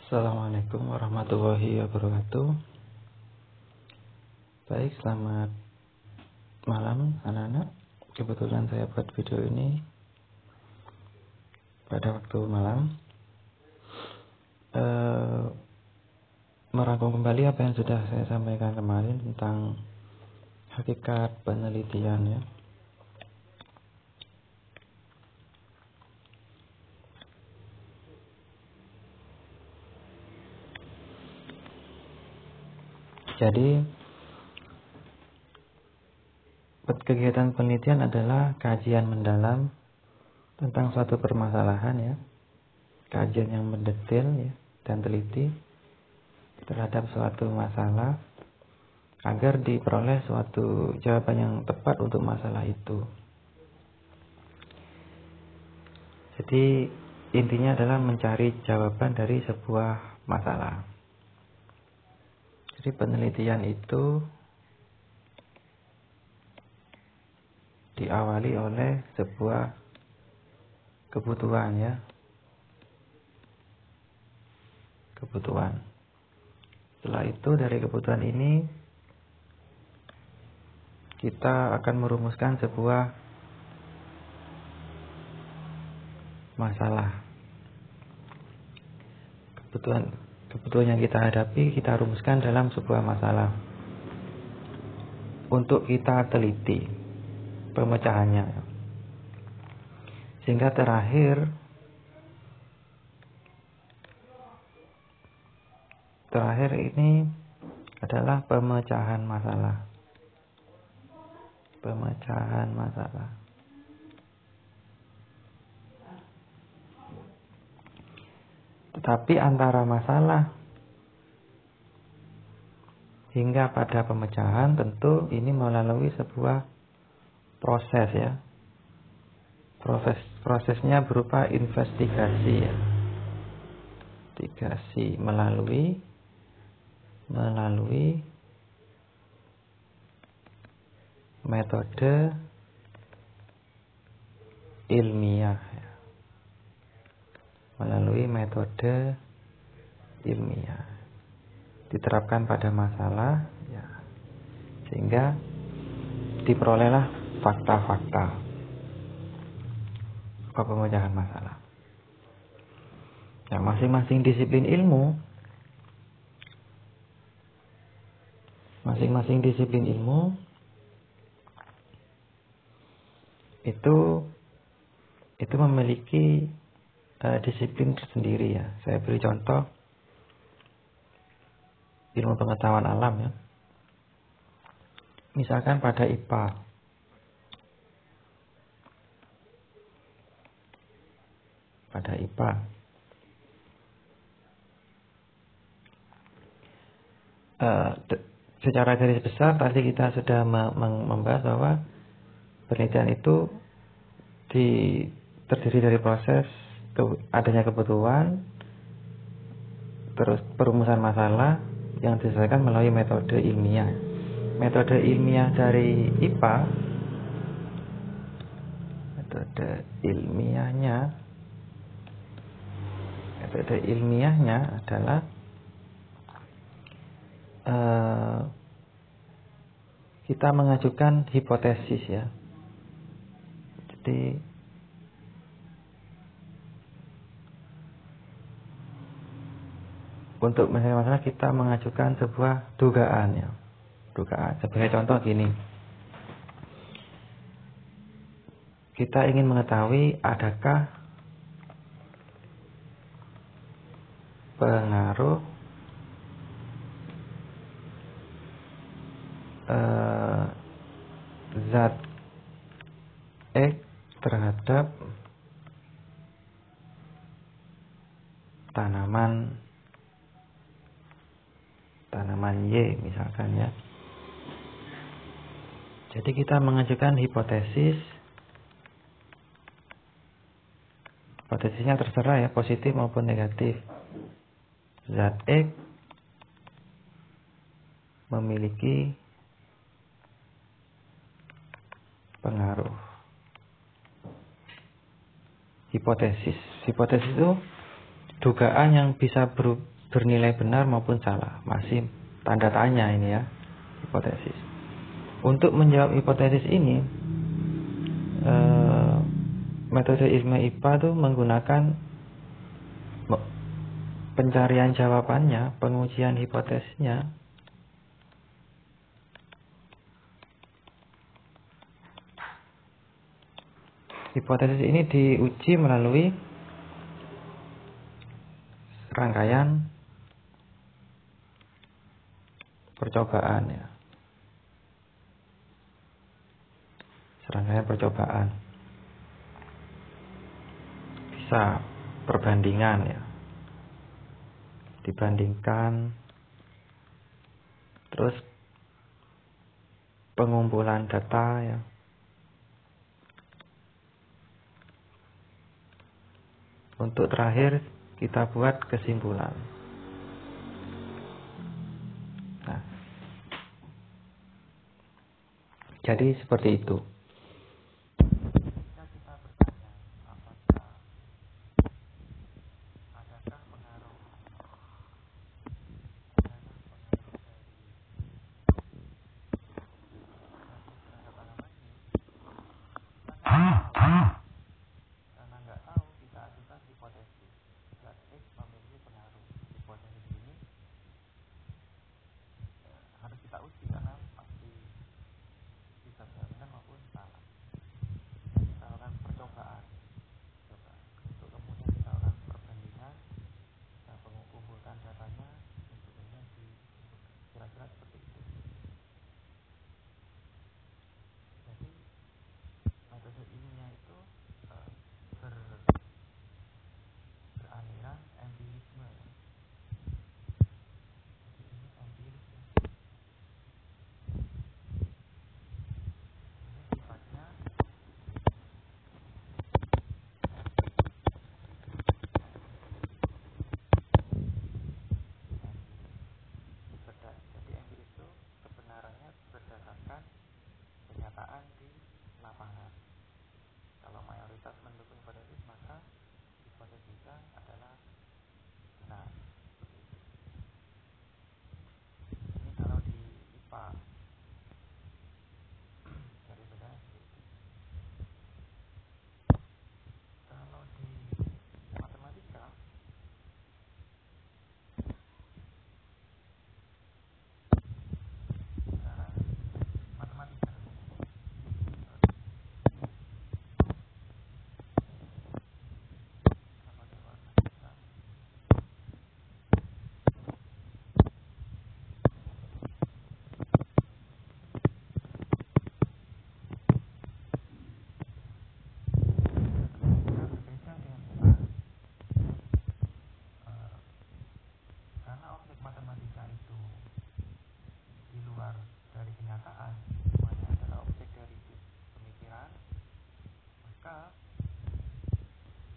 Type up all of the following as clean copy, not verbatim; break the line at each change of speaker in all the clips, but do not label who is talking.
Assalamualaikum warahmatullahi wabarakatuh. Baik, selamat malam anak-anak. Kebetulan saya buat video ini pada waktu malam, merangkum kembali apa yang sudah saya sampaikan kemarin tentang hakikat penelitian ya. Jadi kegiatan penelitian adalah kajian mendalam tentang suatu permasalahan ya, kajian yang mendetail ya, dan teliti terhadap suatu masalah agar diperoleh suatu jawaban yang tepat untuk masalah itu. Jadi intinya adalah mencari jawaban dari sebuah masalah. Jadi penelitian itu diawali oleh sebuah kebutuhan ya. Kebutuhan. Setelah itu dari kebutuhan ini kita akan merumuskan sebuah masalah. Kebutuhan yang kita hadapi kita rumuskan dalam sebuah masalah. Untuk kita teliti pemecahannya. Sehingga terakhir ini adalah pemecahan masalah. Pemecahan masalah. Tetapi antara masalah hingga pada pemecahan tentu ini melalui sebuah proses ya. Prosesnya berupa investigasi ya. Investigasi melalui metode ilmiah ya. Melalui metode ilmiah diterapkan pada masalah ya, sehingga diperolehlah fakta-fakta pemecahan masalah. Ya, masing-masing disiplin ilmu itu memiliki disiplin tersendiri ya. Saya beri contoh ilmu pengetahuan alam ya. Misalkan pada IPA. Secara garis besar tadi kita sudah membahas bahwa penelitian itu terdiri dari proses adanya kebutuhan, terus perumusan masalah yang diselesaikan melalui metode ilmiah. Metode ilmiah dari IPA, metode ilmiahnya adalah kita mengajukan hipotesis ya. Jadi untuk masalah kita mengajukan sebuah dugaan ya. Dugaan. Sebagai contoh gini. Kita ingin mengetahui adakah pengaruh zat X terhadap tanaman Y misalkan ya. Jadi kita mengajukan hipotesis. Hipotesisnya terserah ya, positif maupun negatif. Zat X memiliki pengaruh. Hipotesis itu dugaan yang bisa bernilai benar maupun salah. Masih tanda tanya ini ya, hipotesis. Untuk menjawab hipotesis ini, metode ilmu IPA itu menggunakan pencarian jawabannya, pengujian hipotesisnya. Hipotesis ini diuji melalui rangkaian percobaan ya. Serangkaian percobaan. Bisa perbandingan ya. Dibandingkan, terus pengumpulan data ya. Untuk terakhir kita buat kesimpulan. Nah, jadi seperti itu.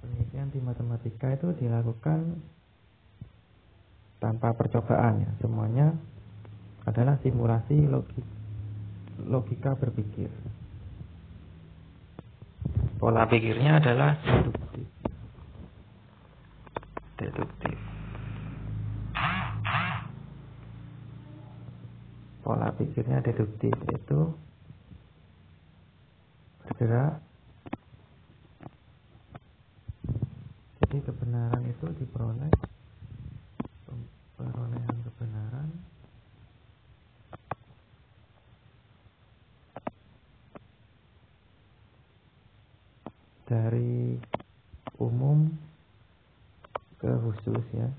Penelitian di matematika itu dilakukan tanpa percobaan ya. Semuanya adalah simulasi logika berpikir. Pola pikirnya adalah deduktif. Pola pikirnya deduktif, yaitu bergerak. Jadi kebenaran itu diperoleh, perolehan kebenaran dari umum ke khusus ya,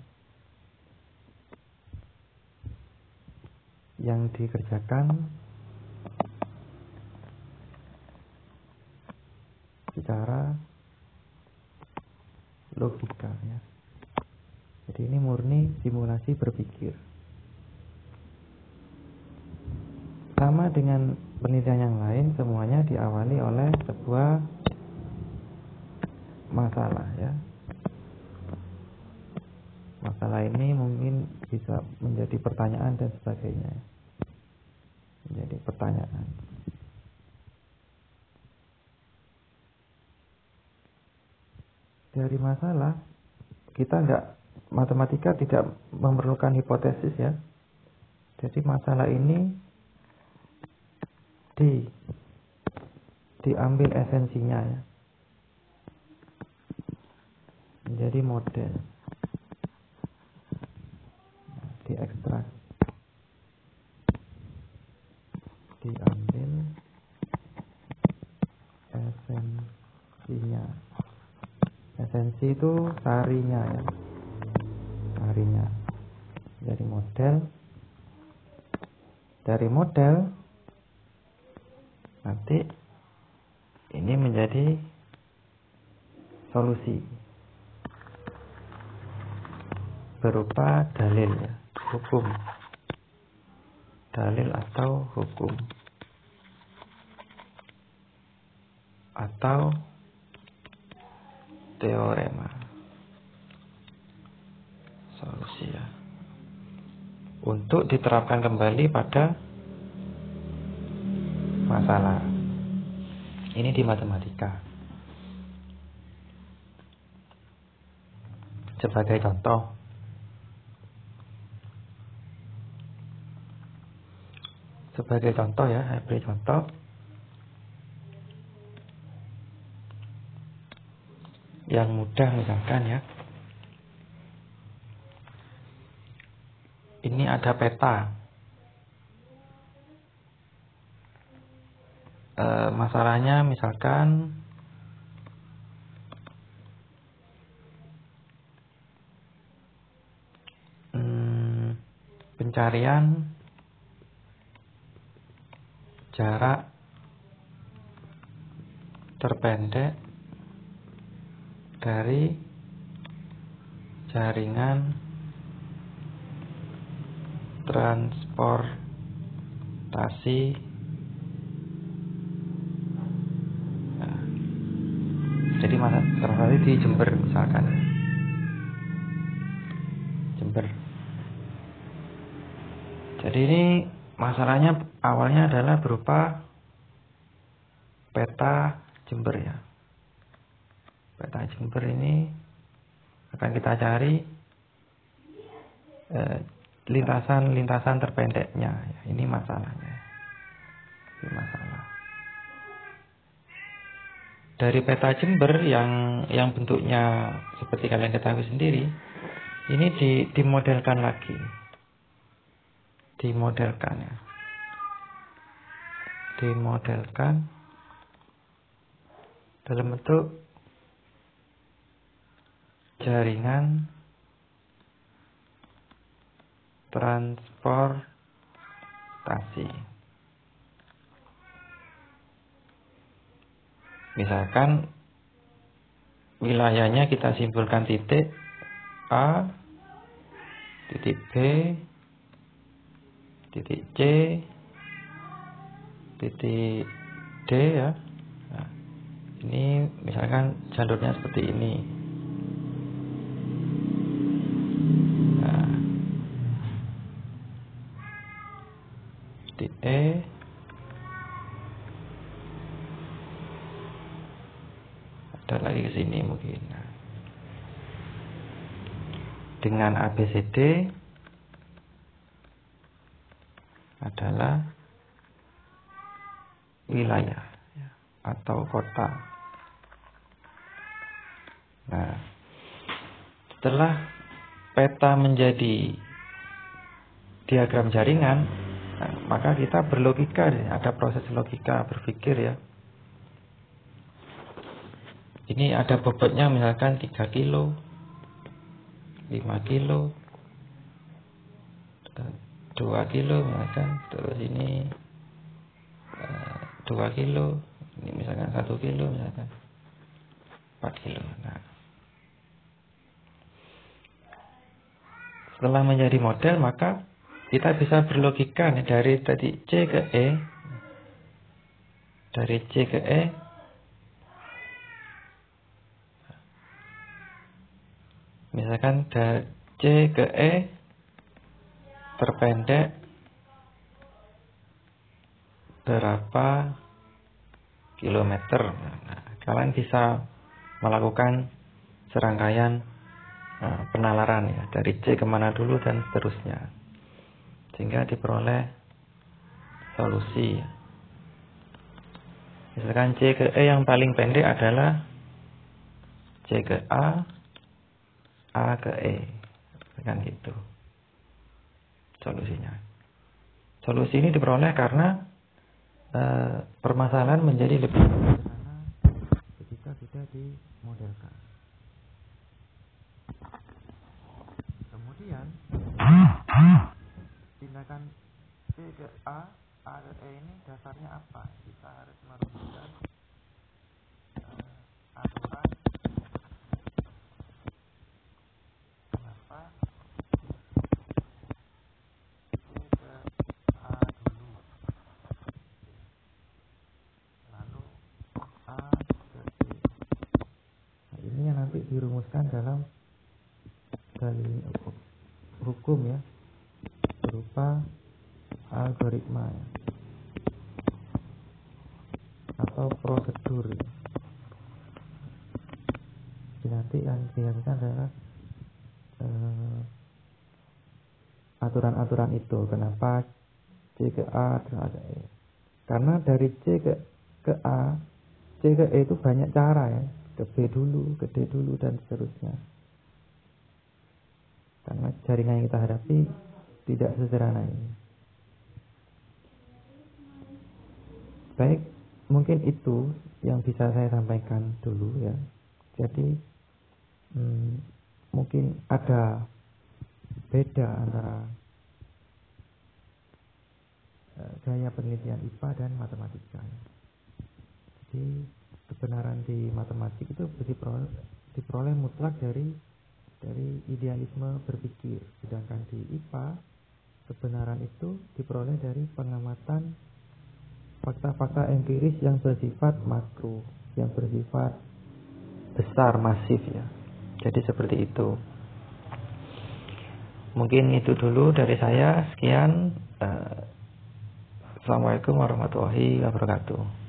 yang dikerjakan secara logika ya. Jadi ini murni simulasi berpikir. Sama dengan penelitian yang lain, semuanya diawali oleh sebuah masalah ya. Masalah ini mungkin bisa menjadi pertanyaan dan sebagainya. Menjadi pertanyaan. Dari masalah kita enggak matematika tidak memerlukan hipotesis ya. Jadi masalah ini diambil esensinya ya. Menjadi model. Diekstrak. Diambil esensinya. Esensi itu sarinya ya. Sarinya. Jadi model. Dari model nanti ini menjadi solusi berupa dalil ya, hukum. Dalil atau hukum. Atau teorema. Solusi ya. Untuk diterapkan kembali pada masalah. Ini di matematika. Sebagai contoh, ya, saya beri contoh. Yang mudah misalkan ya. Ini ada peta. Masalahnya misalkan pencarian jarak terpendek dari jaringan transportasi jadi masalah di Jember misalkan. Jember. Jadi ini masalahnya awalnya adalah berupa peta Jember ya. Peta Jember ini akan kita cari lintasan terpendeknya. Ini masalahnya. Ini masalah. Dari peta Jember yang bentuknya seperti kalian ketahui sendiri, ini dimodelkan lagi. Dimodelkan ya. Dimodelkan dalam bentuk jaringan transportasi. Misalkan wilayahnya kita simpulkan titik A, titik B, titik C, titik D ya. Nah, ini misalkan jalurnya seperti ini. Nah, titik E, ada lagi ke sini mungkin. Nah, dengan ABCD adalah wilayah ya, atau kota. Nah, setelah peta menjadi diagram jaringan, nah, maka kita berlogika, ada proses logika berpikir ya. Ini ada bobotnya misalkan 3 kilo, 5 kilo, 2 kilo misalkan, terus ini 2 kilo, ini misalkan 1 kilo misalkan, 4 kilo. Nah, setelah menjadi model maka kita bisa berlogika nih, dari tadi C ke E, dari C ke E, misalkan dari C ke E terpendek berapa kilometer. Nah, kalian bisa melakukan serangkaian penalaran ya, dari C kemana dulu dan seterusnya, sehingga diperoleh solusi. Misalkan C ke E yang paling pendek adalah C ke A ke E, kan gitu solusinya. Solusi ini diperoleh karena permasalahan menjadi lebih sederhana ketika sudah dimodelkan. Kemudian tindakan C ke A ke E ini dasarnya apa? Kita harus merumuskan aturan kenapa C ke A dulu, lalu A ke E. Nah, ini yang nanti dirumuskan dalam hukum ya, berupa algoritma ya, atau prosedur ya. Jadi nanti yang dihasilkan adalah aturan-aturan itu. Kenapa C ke A dan A ke E? Karena dari C ke A, C ke E itu banyak cara ya, ke B dulu, ke D dulu dan seterusnya. Karena jaringan yang kita hadapi tidak sederhana ini. Baik, mungkin itu yang bisa saya sampaikan dulu ya. Jadi mungkin ada beda antara gaya penelitian IPA dan matematika. Jadi kebenaran di matematik itu diperoleh mutlak dari idealisme berpikir, sedangkan di IPA kebenaran itu diperoleh dari pengamatan fakta-fakta empiris yang bersifat makro, yang bersifat besar, masif ya. Jadi seperti itu. Mungkin itu dulu dari saya. Sekian. Assalamualaikum warahmatullahi wabarakatuh.